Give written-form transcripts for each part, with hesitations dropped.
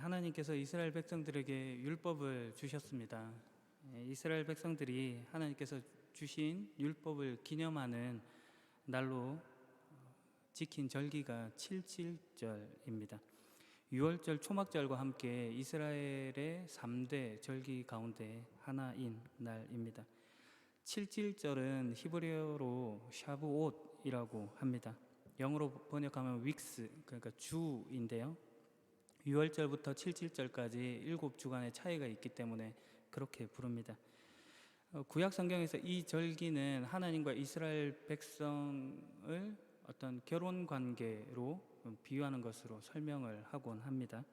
하나님께서 이스라엘 백성들에게 율법을 주셨습니다. 이스라엘 백성들이 하나님께서 주신 율법을 기념하는 날로 지킨 절기가 칠칠절입니다. 유월절 초막절과 함께 이스라엘의 3대 절기 가운데 하나인 날입니다. 칠칠절은 히브리어로 샤부옷이라고 합니다. 영어로 번역하면 윅스, 그러니까 주인데요. 6월절부터 7.7절까지 7주간의 차이가 있기 때문에 그렇게 부릅니다. 구약 성경에서 이 절기는 하나님과 이스라엘 백성을 어떤 결혼 관계로 비유하는 것으로 설명을 하곤 합니다.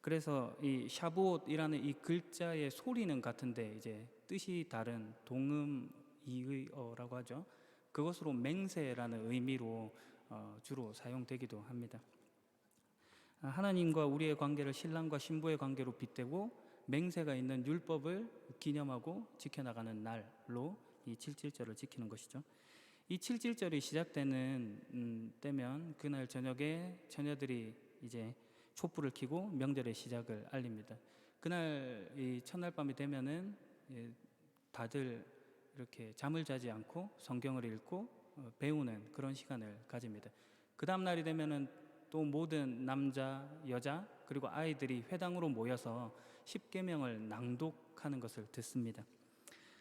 그래서 이 샤부옷이라는 이 글자의 소리는 같은데 이제 뜻이 다른 동음이의어라고 하죠. 그것으로 맹세라는 의미로 주로 사용되기도 합니다. 하나님과 우리의 관계를 신랑과 신부의 관계로 빗대고 맹세가 있는 율법을 기념하고 지켜나가는 날로 이 칠칠절을 지키는 것이죠. 이 칠칠절이 시작되는 때면 그날 저녁에 처녀들이 이제 촛불을 켜고 명절의 시작을 알립니다. 그날 이 첫날 밤이 되면은 다들 이렇게 잠을 자지 않고 성경을 읽고 배우는 그런 시간을 가집니다. 그 다음 날이 되면은 또 모든 남자, 여자 그리고 아이들이 회당으로 모여서 십계명을 낭독하는 것을 듣습니다.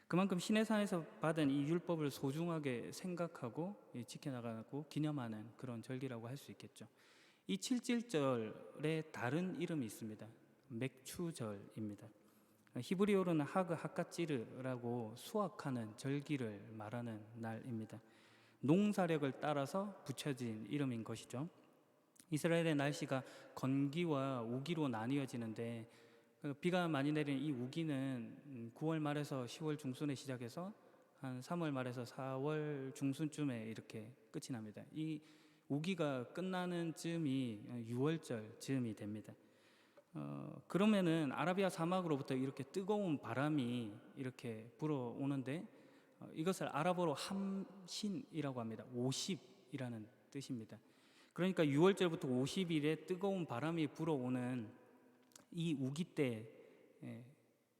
그만큼 시내산에서 받은 이 율법을 소중하게 생각하고 지켜나가고 기념하는 그런 절기라고 할 수 있겠죠. 이 칠칠절에 다른 이름이 있습니다. 맥추절입니다. 히브리어로는 하그 하카찌르라고 수확하는 절기를 말하는 날입니다. 농사력을 따라서 붙여진 이름인 것이죠. 이스라엘의 날씨가 건기와 우기로 나뉘어지는데 비가 많이 내리는 이 우기는 9월 말에서 10월 중순에 시작해서 한 3월 말에서 4월 중순쯤에 이렇게 끝이 납니다. 이 우기가 끝나는 즈음이 6월절 즈음이 됩니다. 그러면은 아라비아 사막으로부터 이렇게 뜨거운 바람이 이렇게 불어오는데 이것을 아랍어로 함신이라고 합니다. 50이라는 뜻입니다. 그러니까 6월절부터 50일에 뜨거운 바람이 불어오는 이 우기 때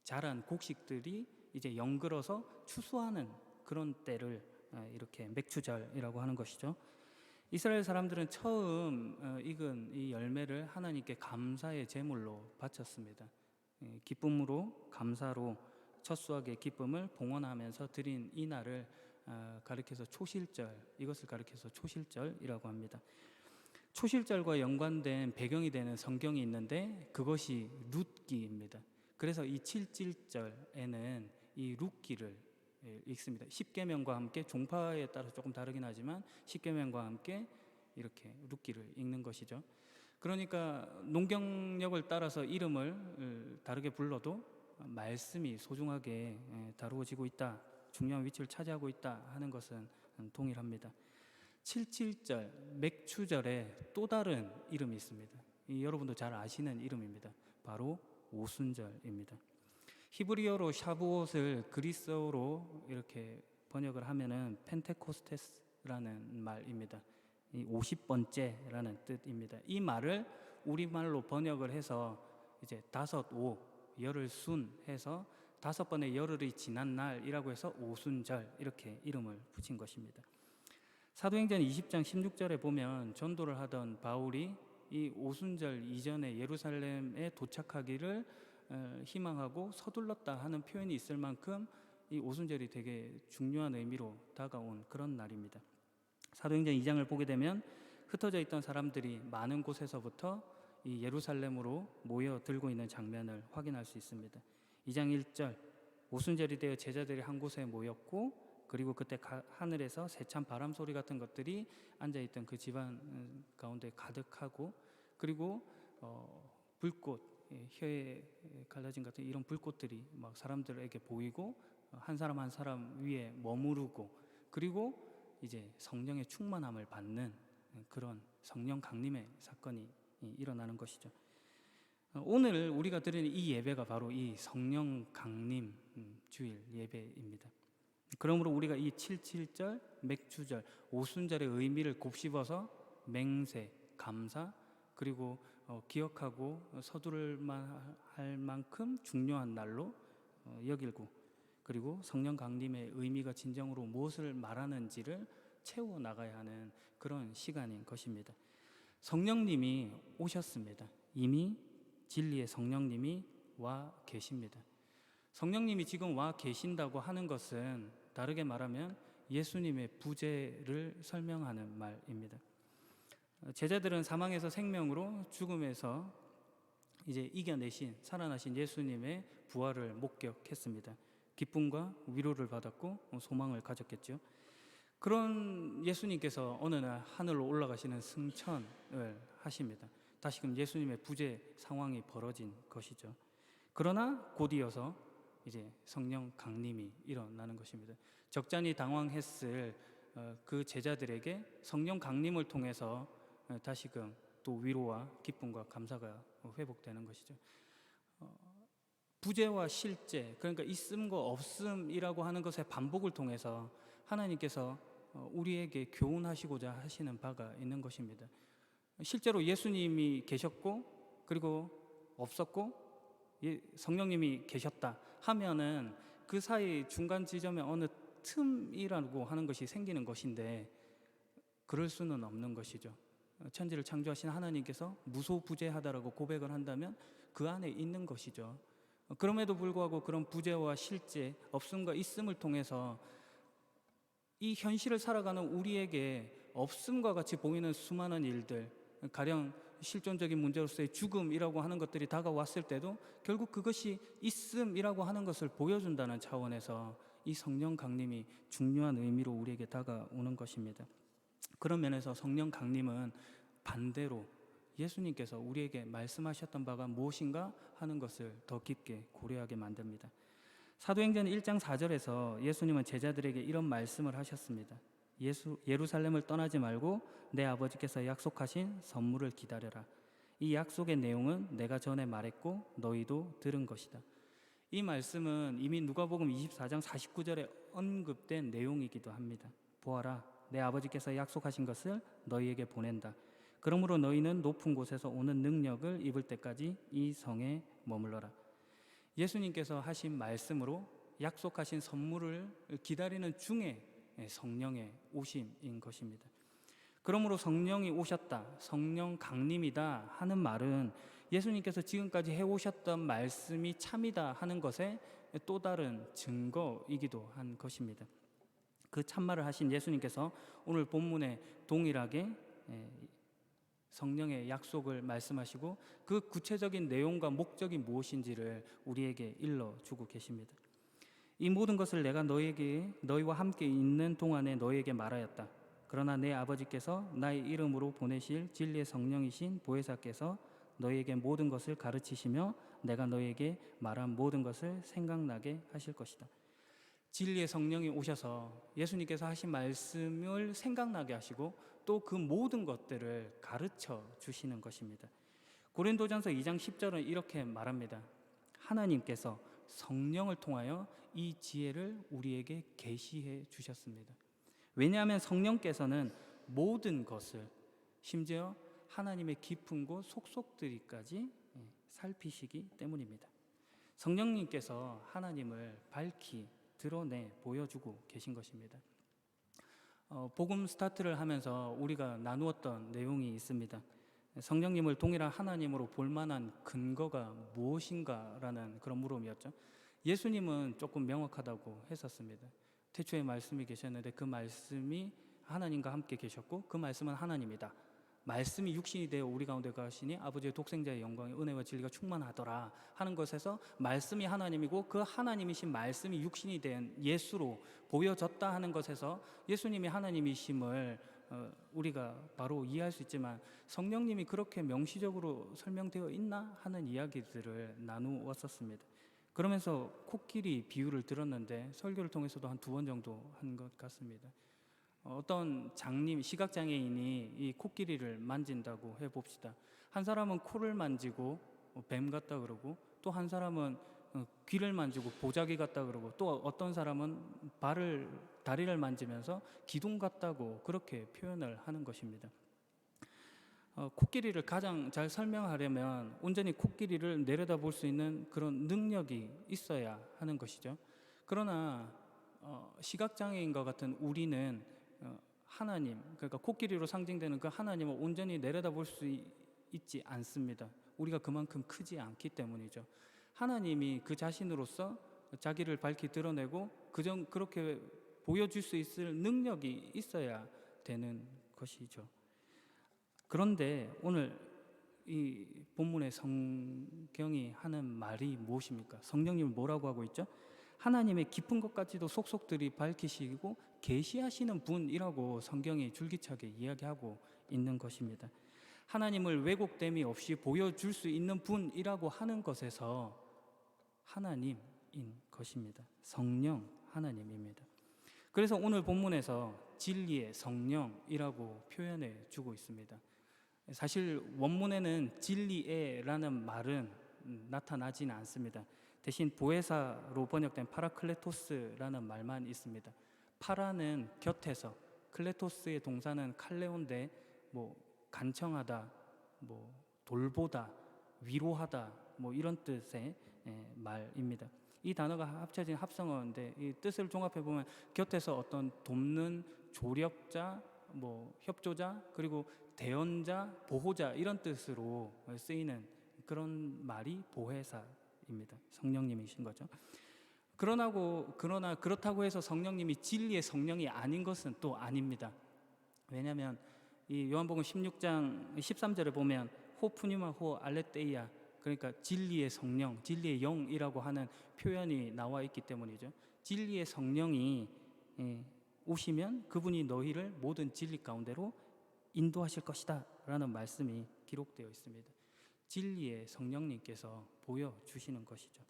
자란 곡식들이 이제 연글어서 추수하는 그런 때를 이렇게 맥추절이라고 하는 것이죠. 이스라엘 사람들은 처음 익은 이 열매를 하나님께 감사의 제물로 바쳤습니다. 기쁨으로 감사로 첫 수확의 기쁨을 봉헌하면서 드린 이 날을 가리켜서 초실절, 이것을 가리켜서 초실절이라고 합니다. 초실절과 연관된 배경이 되는 성경이 있는데 그것이 룻기입니다. 그래서 이 칠칠절에는 이 룻기를 읽습니다. 십계명과 함께 종파에 따라 조금 다르긴 하지만 십계명과 함께 이렇게 룻기를 읽는 것이죠. 그러니까 농경력을 따라서 이름을 다르게 불러도 말씀이 소중하게 다루어지고 있다, 중요한 위치를 차지하고 있다 하는 것은 동일합니다. 칠칠절, 맥추절에 또 다른 이름이 있습니다. 여러분도 잘 아시는 이름입니다. 바로 오순절입니다. 히브리어로 샤부옷을 그리스어로 이렇게 번역을 하면은 펜테코스테스라는 말입니다. 이 50번째라는 뜻입니다. 이 말을 우리말로 번역을 해서 이제 다섯 오, 열흘 순 해서 5번의 열흘이 지난 날이라고 해서 오순절 이렇게 이름을 붙인 것입니다. 사도행전 20장 16절에 보면 전도를 하던 바울이 이 오순절 이전에 예루살렘에 도착하기를 희망하고 서둘렀다 하는 표현이 있을 만큼 이 오순절이 되게 중요한 의미로 다가온 그런 날입니다. 사도행전 2장을 보게 되면 흩어져 있던 사람들이 많은 곳에서부터 이 예루살렘으로 모여들고 있는 장면을 확인할 수 있습니다. 2장 1절, 오순절이 되어 제자들이 한 곳에 모였고 그리고 그때 하늘에서 세찬 바람 소리 같은 것들이 앉아있던 그 집안 가운데 가득하고 그리고 불꽃, 혀에 갈라진 같은 이런 불꽃들이 막 사람들에게 보이고 한 사람 한 사람 위에 머무르고 그리고 이제 성령의 충만함을 받는 그런 성령 강림의 사건이 일어나는 것이죠. 오늘 우리가 드리는 이 예배가 바로 이 성령 강림 주일 예배입니다. 그러므로 우리가 이 칠칠절, 맥추절, 오순절의 의미를 곱씹어서 맹세, 감사 그리고 기억하고 서두를 할 만큼 중요한 날로 여기고, 그리고 성령 강림의 의미가 진정으로 무엇을 말하는지를 채워 나가야 하는 그런 시간인 것입니다. 성령님이 오셨습니다. 이미 진리의 성령님이 와 계십니다. 성령님이 지금 와 계신다고 하는 것은 다르게 말하면 예수님의 부재를 설명하는 말입니다. 제자들은 사망에서 생명으로, 죽음에서 이제 이겨내신 살아나신 예수님의 부활을 목격했습니다. 기쁨과 위로를 받았고 소망을 가졌겠죠. 그런 예수님께서 어느 날 하늘로 올라가시는 승천을 하십니다. 다시금 예수님의 부재 상황이 벌어진 것이죠. 그러나 곧 이어서 이제 성령 강림이 일어나는 것입니다. 적잖이 당황했을 그 제자들에게 성령 강림을 통해서 다시금 또 위로와 기쁨과 감사가 회복되는 것이죠. 부재와 실제, 그러니까 있음과 없음이라고 하는 것의 반복을 통해서 하나님께서 우리에게 교훈하시고자 하시는 바가 있는 것입니다. 실제로 예수님이 계셨고 그리고 없었고 성령님이 계셨다 하면은 그 사이 중간 지점에 어느 틈이라고 하는 것이 생기는 것인데, 그럴 수는 없는 것이죠. 천지를 창조하신 하나님께서 무소부재하다라고 고백을 한다면 그 안에 있는 것이죠. 그럼에도 불구하고 그런 부재와 실제, 없음과 있음을 통해서 이 현실을 살아가는 우리에게 없음과 같이 보이는 수많은 일들, 가령 실존적인 문제로서의 죽음이라고 하는 것들이 다가왔을 때도 결국 그것이 있음이라고 하는 것을 보여준다는 차원에서 이 성령 강림이 중요한 의미로 우리에게 다가오는 것입니다. 그런 면에서 성령 강림은 반대로 예수님께서 우리에게 말씀하셨던 바가 무엇인가 하는 것을 더 깊게 고려하게 만듭니다. 사도행전 1장 4절에서 예수님은 제자들에게 이런 말씀을 하셨습니다. 예루살렘을 떠나지 말고 내 아버지께서 약속하신 선물을 기다려라. 이 약속의 내용은 내가 전에 말했고 너희도 들은 것이다. 이 말씀은 이미 누가복음 24장 49절에 언급된 내용이기도 합니다. 보아라, 내 아버지께서 약속하신 것을 너희에게 보낸다. 그러므로 너희는 높은 곳에서 오는 능력을 입을 때까지 이 성에 머물러라. 예수님께서 하신 말씀으로 약속하신 선물을 기다리는 중에 성령의 오심인 것입니다. 그러므로 성령이 오셨다, 성령 강림이다 하는 말은 예수님께서 지금까지 해오셨던 말씀이 참이다 하는 것의 또 다른 증거이기도 한 것입니다. 그 참말을 하신 예수님께서 오늘 본문에 동일하게 성령의 약속을 말씀하시고 그 구체적인 내용과 목적이 무엇인지를 우리에게 일러주고 계십니다. 이 모든 것을 내가 너희와 함께 있는 동안에 너희에게 말하였다. 그러나 내 아버지께서 나의 이름으로 보내실 진리의 성령이신 보혜사께서 너희에게 모든 것을 가르치시며 내가 너희에게 말한 모든 것을 생각나게 하실 것이다. 진리의 성령이 오셔서 예수님께서 하신 말씀을 생각나게 하시고 또 그 모든 것들을 가르쳐 주시는 것입니다. 고린도전서 2장 10절은 이렇게 말합니다. 하나님께서 성령을 통하여 이 지혜를 우리에게 계시해 주셨습니다. 왜냐하면 성령께서는 모든 것을, 심지어 하나님의 깊은 곳 속속들이까지 살피시기 때문입니다. 성령님께서 하나님을 밝히 드러내 보여주고 계신 것입니다. 복음 스타트를 하면서 우리가 나누었던 내용이 있습니다. 성령님을 동일한 하나님으로 볼 만한 근거가 무엇인가라는 그런 물음이었죠. 예수님은 조금 명확하다고 했었습니다. 태초에 말씀이 계셨는데 그 말씀이 하나님과 함께 계셨고 그 말씀은 하나님이다. 말씀이 육신이 되어 우리 가운데 가시니 아버지의 독생자의 영광의 은혜와 진리가 충만하더라 하는 것에서 말씀이 하나님이고 그 하나님이신 말씀이 육신이 된 예수로 보여졌다 하는 것에서 예수님이 하나님이심을 우리가 바로 이해할 수 있지만 성령님이 그렇게 명시적으로 설명되어 있나 하는 이야기들을 나누었었습니다. 그러면서 코끼리 비유를 들었는데 설교를 통해서도 한 2번 정도 한 것 같습니다. 어떤 장님, 시각장애인이 이 코끼리를 만진다고 해봅시다. 한 사람은 코를 만지고 뱀 같다 그러고 또 한 사람은 귀를 만지고 보자기 같다 그러고 또 어떤 사람은 다리를 만지면서 기둥 같다고 그렇게 표현을 하는 것입니다. 코끼리를 가장 잘 설명하려면 온전히 코끼리를 내려다볼 수 있는 그런 능력이 있어야 하는 것이죠. 그러나 시각장애인과 같은 우리는 하나님, 그러니까 코끼리로 상징되는 그 하나님을 온전히 내려다볼 수 있지 않습니다. 우리가 그만큼 크지 않기 때문이죠. 하나님이 그 자신으로서 자기를 밝히 드러내고 그렇게 보여줄 수 있을 능력이 있어야 되는 것이죠. 그런데 오늘 이 본문의 성경이 하는 말이 무엇입니까? 성령님은 뭐라고 하고 있죠? 하나님의 깊은 것까지도 속속들이 밝히시고 계시하시는 분이라고 성경이 줄기차게 이야기하고 있는 것입니다. 하나님을 왜곡됨이 없이 보여줄 수 있는 분이라고 하는 것에서 하나님인 것입니다. 성령 하나님입니다. 그래서 오늘 본문에서 진리의 성령이라고 표현해 주고 있습니다. 사실 원문에는 진리의라는 말은 나타나지는 않습니다. 대신 보혜사로 번역된 파라클레토스라는 말만 있습니다. 파라는 곁에서, 클레토스의 동사는 칼레온데 간청하다, 돌보다, 위로하다 이런 뜻의 말입니다. 이 단어가 합쳐진 합성어인데 이 뜻을 종합해 보면 곁에서 어떤 돕는 조력자, 협조자, 그리고 대언자, 보호자 이런 뜻으로 쓰이는 그런 말이 보혜사입니다. 성령님이신 거죠. 그러나 그렇다고 해서 성령님이 진리의 성령이 아닌 것은 또 아닙니다. 왜냐하면 이 요한복음 16장 13절에 보면 호푸니마 호 알레테이아, 그러니까 진리의 성령, 진리의 영이라고 하는 표현이 나와 있기 때문이죠. 진리의 성령이 오시면 그분이 너희를 모든 진리 가운데로 인도하실 것이다 라는 말씀이 기록되어 있습니다. 진리의 성령님께서 보여주시는 것이죠.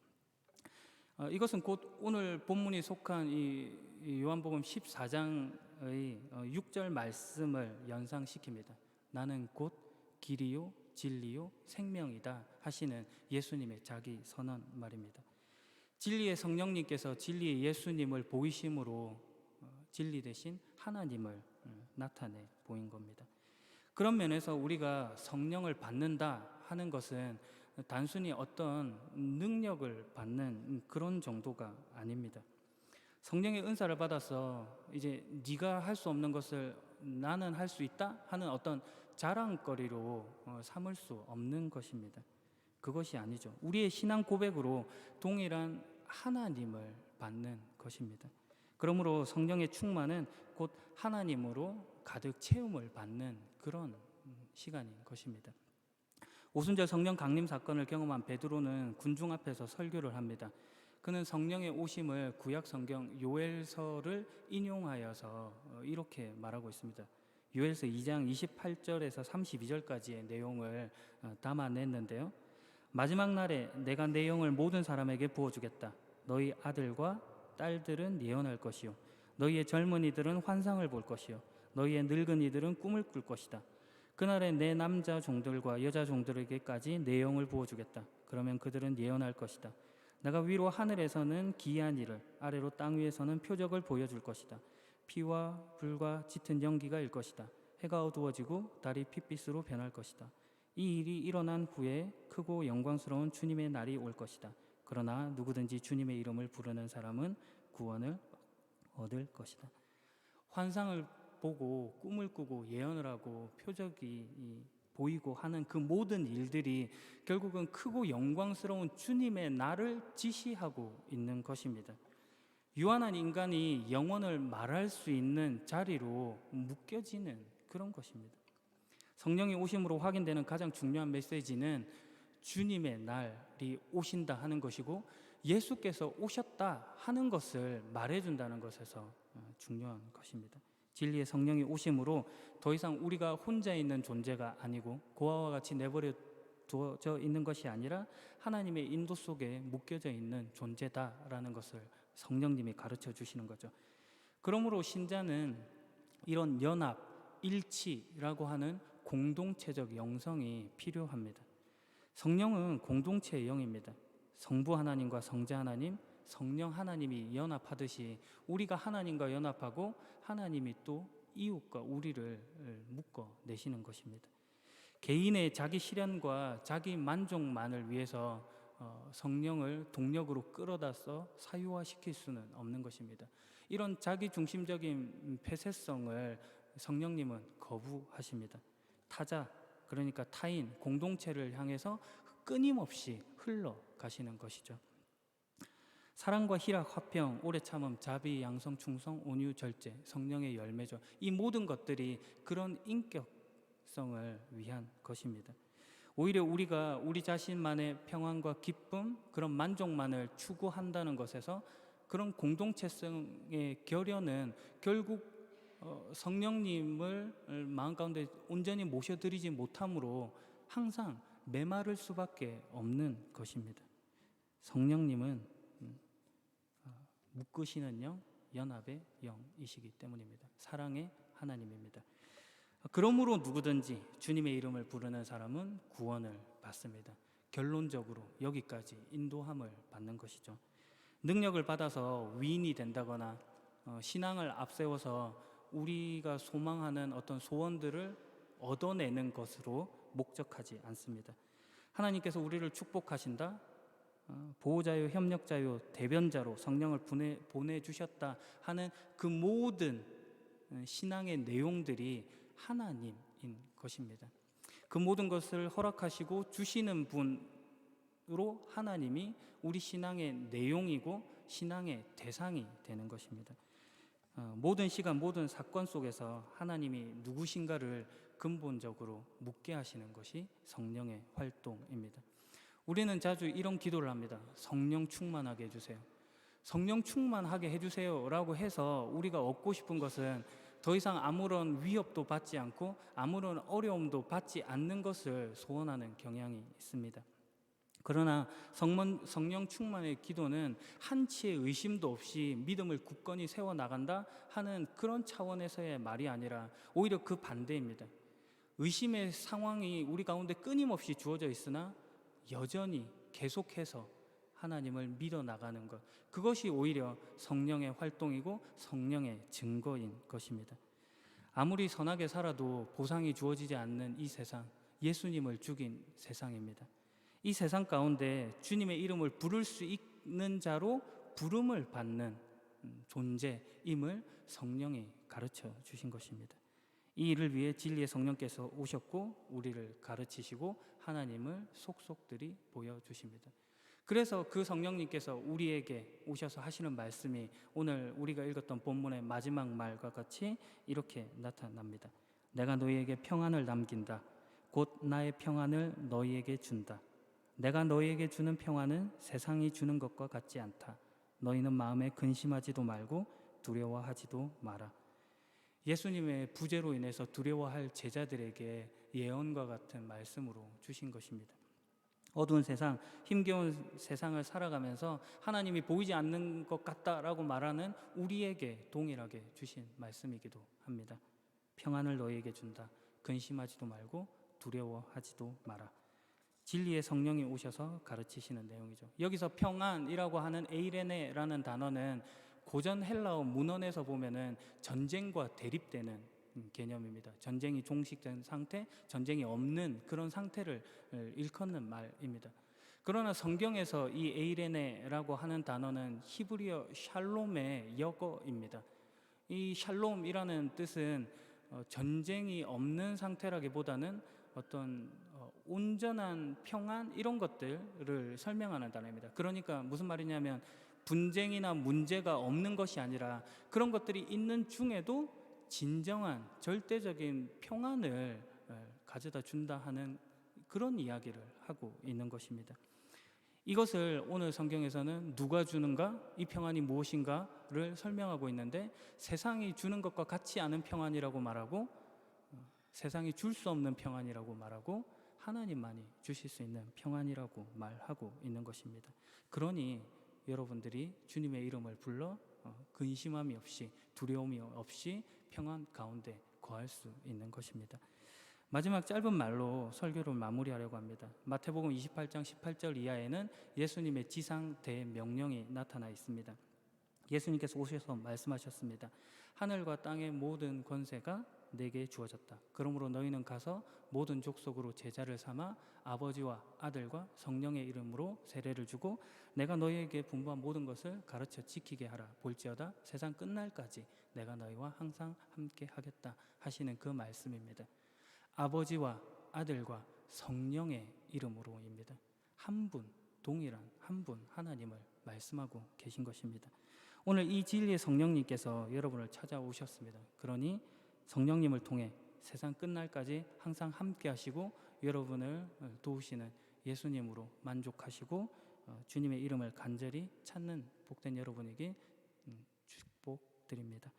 이것은 곧 오늘 본문이 속한 이 요한복음 14장의 6절 말씀을 연상시킵니다. 나는 곧 길이요 진리요 생명이다 하시는 예수님의 자기 선언 말입니다. 진리의 성령님께서 진리의 예수님을 보이심으로 진리 대신 하나님을 나타내 보인 겁니다. 그런 면에서 우리가 성령을 받는다 하는 것은 단순히 어떤 능력을 받는 그런 정도가 아닙니다. 성령의 은사를 받아서 이제 네가 할 수 없는 것을 나는 할 수 있다 하는 어떤 자랑거리로 삼을 수 없는 것입니다. 그것이 아니죠. 우리의 신앙 고백으로 동일한 하나님을 받는 것입니다. 그러므로 성령의 충만은 곧 하나님으로 가득 채움을 받는 그런 시간인 것입니다. 오순절 성령 강림 사건을 경험한 베드로는 군중 앞에서 설교를 합니다. 그는 성령의 오심을 구약 성경 요엘서를 인용하여서 이렇게 말하고 있습니다. 요엘서 2장 28절에서 32절까지의 내용을 담아냈는데요. 마지막 날에 내가 내 영을 모든 사람에게 부어주겠다. 너희 아들과 딸들은 예언할 것이요 너희의 젊은이들은 환상을 볼 것이요 너희의 늙은이들은 꿈을 꿀 것이다. 그날에 내 남자 종들과 여자 종들에게까지 내 영을 부어주겠다. 그러면 그들은 예언할 것이다. 내가 위로 하늘에서는 기이한 일을, 아래로 땅 위에서는 표적을 보여줄 것이다. 피와 불과 짙은 연기가 일 것이다. 해가 어두워지고 달이 핏빛으로 변할 것이다. 이 일이 일어난 후에 크고 영광스러운 주님의 날이 올 것이다. 그러나 누구든지 주님의 이름을 부르는 사람은 구원을 얻을 것이다. 환상을 보고 꿈을 꾸고 예언을 하고 표적이 보이고 하는 그 모든 일들이 결국은 크고 영광스러운 주님의 날을 지시하고 있는 것입니다. 유한한 인간이 영혼을 말할 수 있는 자리로 묶여지는 그런 것입니다. 성령이 오심으로 확인되는 가장 중요한 메시지는 주님의 날이 오신다 하는 것이고 예수께서 오셨다 하는 것을 말해준다는 것에서 중요한 것입니다. 진리의 성령이 오심으로 더 이상 우리가 혼자 있는 존재가 아니고 고아와 같이 내버려 두어져 있는 것이 아니라 하나님의 인도 속에 묶여져 있는 존재다라는 것을 성령님이 가르쳐 주시는 거죠. 그러므로 신자는 이런 연합, 일치라고 하는 공동체적 영성이 필요합니다. 성령은 공동체의 영입니다. 성부 하나님과 성자 하나님, 성령 하나님이 연합하듯이 우리가 하나님과 연합하고 하나님이 또 이웃과 우리를 묶어내시는 것입니다. 개인의 자기 실현과 자기 만족만을 위해서 성령을 동력으로 끌어다서 사유화시킬 수는 없는 것입니다. 이런 자기 중심적인 폐쇄성을 성령님은 거부하십니다. 타자, 그러니까 타인, 공동체를 향해서 끊임없이 흘러가시는 것이죠. 사랑과 희락, 화평, 오래 참음, 자비, 양성, 충성, 온유, 절제, 성령의 열매죠. 이 모든 것들이 그런 인격성을 위한 것입니다. 오히려 우리가 우리 자신만의 평안과 기쁨, 그런 만족만을 추구한다는 것에서 그런 공동체성의 결여는 결국 성령님을 마음 가운데 온전히 모셔드리지 못함으로 항상 메마를 수밖에 없는 것입니다. 성령님은 묶으시는 영, 연합의 영이시기 때문입니다. 사랑의 하나님입니다. 그러므로 누구든지 주님의 이름을 부르는 사람은 구원을 받습니다. 결론적으로 여기까지 인도함을 받는 것이죠. 능력을 받아서 위인이 된다거나 신앙을 앞세워서 우리가 소망하는 어떤 소원들을 얻어내는 것으로 목적하지 않습니다. 하나님께서 우리를 축복하신다, 보호자요, 협력자요, 대변자로 성령을 보내주셨다 하는 그 모든 신앙의 내용들이 하나님인 것입니다. 그 모든 것을 허락하시고 주시는 분으로 하나님이 우리 신앙의 내용이고 신앙의 대상이 되는 것입니다. 모든 시간, 모든 사건 속에서 하나님이 누구신가를 근본적으로 묻게 하시는 것이 성령의 활동입니다. 우리는 자주 이런 기도를 합니다. 성령 충만하게 해주세요. 성령 충만하게 해주세요 라고 해서 우리가 얻고 싶은 것은 더 이상 아무런 위협도 받지 않고 아무런 어려움도 받지 않는 것을 소원하는 경향이 있습니다. 그러나 성령 충만의 기도는 한치의 의심도 없이 믿음을 굳건히 세워나간다 하는 그런 차원에서의 말이 아니라 오히려 그 반대입니다. 의심의 상황이 우리 가운데 끊임없이 주어져 있으나 여전히 계속해서 하나님을 믿어 나가는 것, 그것이 오히려 성령의 활동이고 성령의 증거인 것입니다. 아무리 선하게 살아도 보상이 주어지지 않는 이 세상, 예수님을 죽인 세상입니다. 이 세상 가운데 주님의 이름을 부를 수 있는 자로 부름을 받는 존재임을 성령이 가르쳐 주신 것입니다. 이 일을 위해 진리의 성령께서 오셨고 우리를 가르치시고 하나님을 속속들이 보여주십니다. 그래서 그 성령님께서 우리에게 오셔서 하시는 말씀이 오늘 우리가 읽었던 본문의 마지막 말과 같이 이렇게 나타납니다. 내가 너희에게 평안을 남긴다. 곧 나의 평안을 너희에게 준다. 내가 너희에게 주는 평안은 세상이 주는 것과 같지 않다. 너희는 마음에 근심하지도 말고 두려워하지도 마라. 예수님의 부재로 인해서 두려워할 제자들에게 예언과 같은 말씀으로 주신 것입니다. 어두운 세상, 힘겨운 세상을 살아가면서 하나님이 보이지 않는 것 같다라고 말하는 우리에게 동일하게 주신 말씀이기도 합니다. 평안을 너희에게 준다. 근심하지도 말고 두려워하지도 마라. 진리의 성령이 오셔서 가르치시는 내용이죠. 여기서 평안이라고 하는 에이레네라는 단어는 고전 헬라어 문헌에서 보면은 전쟁과 대립되는 개념입니다. 전쟁이 종식된 상태, 전쟁이 없는 그런 상태를 일컫는 말입니다. 그러나 성경에서 이 에이레네라고 하는 단어는 히브리어 샬롬의 역어입니다. 이 샬롬이라는 뜻은 전쟁이 없는 상태라기보다는 어떤 온전한 평안 이런 것들을 설명하는 단어입니다. 그러니까 무슨 말이냐면 분쟁이나 문제가 없는 것이 아니라 그런 것들이 있는 중에도 진정한 절대적인 평안을 가져다 준다 하는 그런 이야기를 하고 있는 것입니다. 이것을 오늘 성경에서는 누가 주는가? 이 평안이 무엇인가를 설명하고 있는데 세상이 주는 것과 같지 않은 평안이라고 말하고 세상이 줄 수 없는 평안이라고 말하고 하나님만이 주실 수 있는 평안이라고 말하고 있는 것입니다. 그러니 여러분들이 주님의 이름을 불러 근심함이 없이 두려움이 없이 평안 가운데 거할 수 있는 것입니다. 마지막 짧은 말로 설교를 마무리하려고 합니다. 마태복음 28장 18절 이하에는 예수님의 지상 대명령이 나타나 있습니다. 예수님께서 오셔서 말씀하셨습니다. 하늘과 땅의 모든 권세가 내게 주어졌다. 그러므로 너희는 가서 모든 족속으로 제자를 삼아 아버지와 아들과 성령의 이름으로 세례를 주고 내가 너희에게 분부한 모든 것을 가르쳐 지키게 하라. 볼지어다 세상 끝날까지 내가 너희와 항상 함께 하겠다 하시는 그 말씀입니다. 아버지와 아들과 성령의 이름으로입니다. 한 분, 동일한 한 분 하나님을 말씀하고 계신 것입니다. 오늘 이 진리의 성령님께서 여러분을 찾아오셨습니다. 그러니 성령님을 통해 세상 끝날까지 항상 함께 하시고 여러분을 도우시는 예수님으로 만족하시고 주님의 이름을 간절히 찾는 복된 여러분에게 축복드립니다.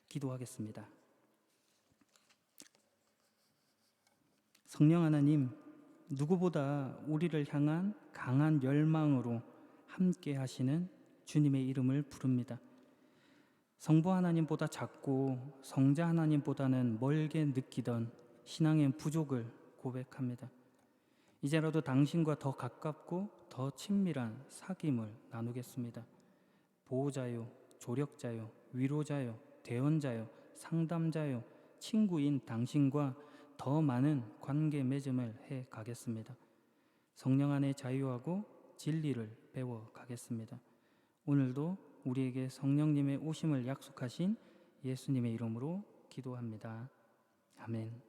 기도하겠습니다. 성령 하나님, 누구보다 우리를 향한 강한 열망으로 함께 하시는 주님의 이름을 부릅니다. 성부 하나님보다 작고 성자 하나님보다는 멀게 느끼던 신앙의 부족을 고백합니다. 이제라도 당신과 더 가깝고 더 친밀한 사귐을 나누겠습니다. 보호자요, 조력자요, 위로자요, 대언자요, 상담자요, 친구인 당신과 더 많은 관계 맺음을 해 가겠습니다. 성령 안에 자유하고 진리를 배워 가겠습니다. 오늘도 우리에게 성령님의 오심을 약속하신 예수님의 이름으로 기도합니다. 아멘.